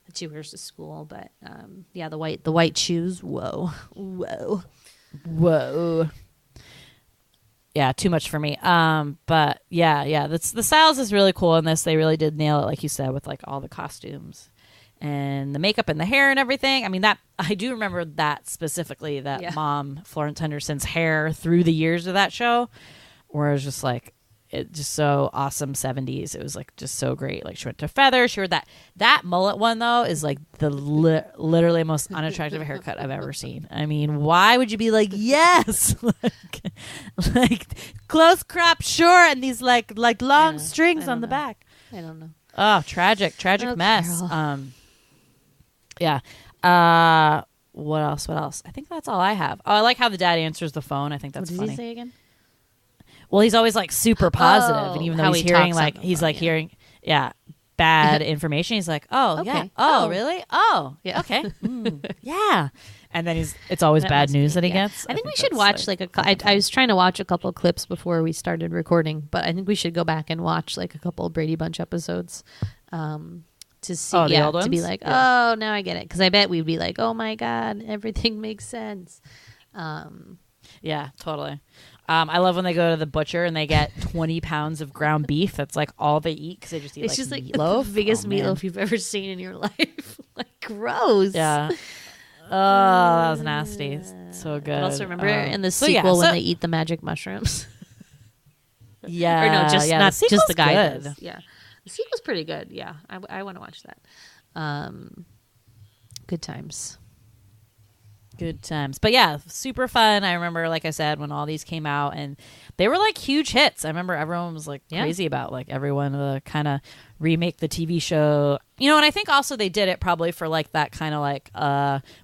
that she wears to school. But yeah, the white shoes. Whoa. Yeah, too much for me. But yeah, the styles is really cool in this. They really did nail it, like you said, with like all the costumes and the makeup and the hair and everything. I mean, that I do remember that specifically. That mom Florence Henderson's hair through the years of that show, where it was just like it just so awesome 70s. It was like just so great. Like she went to feather. She wore that mullet one though is like the literally most unattractive haircut I've ever seen. I mean, why would you be like, yes, like close crop short and these like long strings on the back? I don't know. Oh, tragic Oh, mess. Carol. Yeah. What else? I think that's all I have. Oh, I like how the dad answers the phone. I think that's What did funny. he say again? Well, he's always like super positive, and even though how he's he hearing talks like on the he's phone, like yeah. hearing bad information, he's like, oh yeah, Okay. oh Oh. really, oh Yeah. okay, yeah, and then it's always That bad must news be, that he yeah. gets. I think we that's, should watch I was trying to watch a couple clips before we started recording, but I think we should go back and watch like a couple Brady Bunch episodes to see, the old to be ones? like, Yeah. oh, now I get it, because I bet we'd be like, oh my god, everything makes sense. Yeah, totally. I love when they go to the butcher and they get 20 pounds of ground beef. That's like all they eat because they just eat It's like just like meatloaf. the biggest Oh, man. meatloaf you've ever seen in your life. Like gross. Yeah. Oh, that was nasty. It's so good. But also remember in the so sequel yeah, when so- they eat the magic mushrooms. Yeah. Or no, just yeah, not the just the sequel's guy good. does. Yeah, the sequel's pretty good. Yeah, I want to watch that. Good times. Good times. But yeah, super fun. I remember, like I said, when all these came out and they were like huge hits. I remember everyone was like crazy about like everyone to kind of remake the TV show. You know, and I think also they did it probably for like that kind of like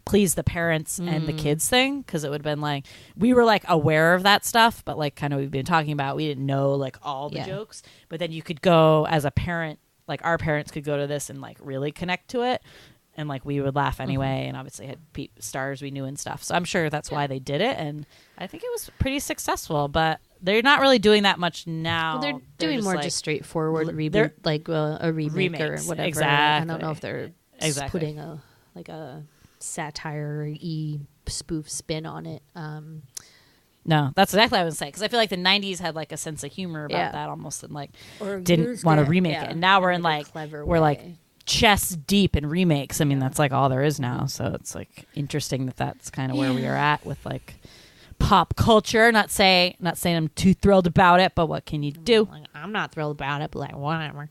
please the parents and the kids thing, because it would have been like we were like aware of that stuff, but like kind of we've been talking about, we didn't know like all the jokes. But then you could go as a parent, like our parents could go to this and like really connect to it. And like we would laugh anyway, and obviously had stars we knew and stuff. So I'm sure that's why they did it, and I think it was pretty successful. But they're not really doing that much now. Well, they're doing just more like, just straightforward they're- reboot, like a remake or remakes, whatever. exactly. I don't know if they're Exactly. putting a satire-y spoof spin on it. No, that's exactly what I would say, because I feel like the '90s had like a sense of humor about Yeah. that almost, and like Or didn't used want to it, remake yeah, it. And now we're in in like a like clever we're like way. chest deep in remakes. I mean, that's like all there is now. So it's like interesting that that's kind of where we are at with like pop culture. Not saying I'm too thrilled about it, but what can you do? Like, I'm not thrilled about it, but like whatever.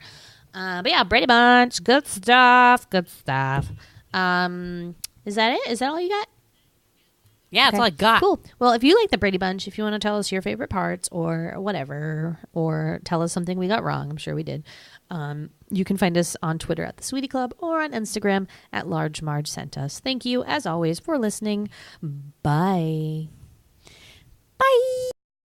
But yeah, Brady Bunch, good stuff. Is that it? Is that all you got? Yeah, that's all I got. Cool. Well, if you like the Brady Bunch, if you want to tell us your favorite parts or whatever, or tell us something we got wrong, I'm sure we did. You can find us on Twitter at The Sweetie Club or on Instagram at Large Marge Sent Us. Thank you, as always, for listening. Bye. Bye.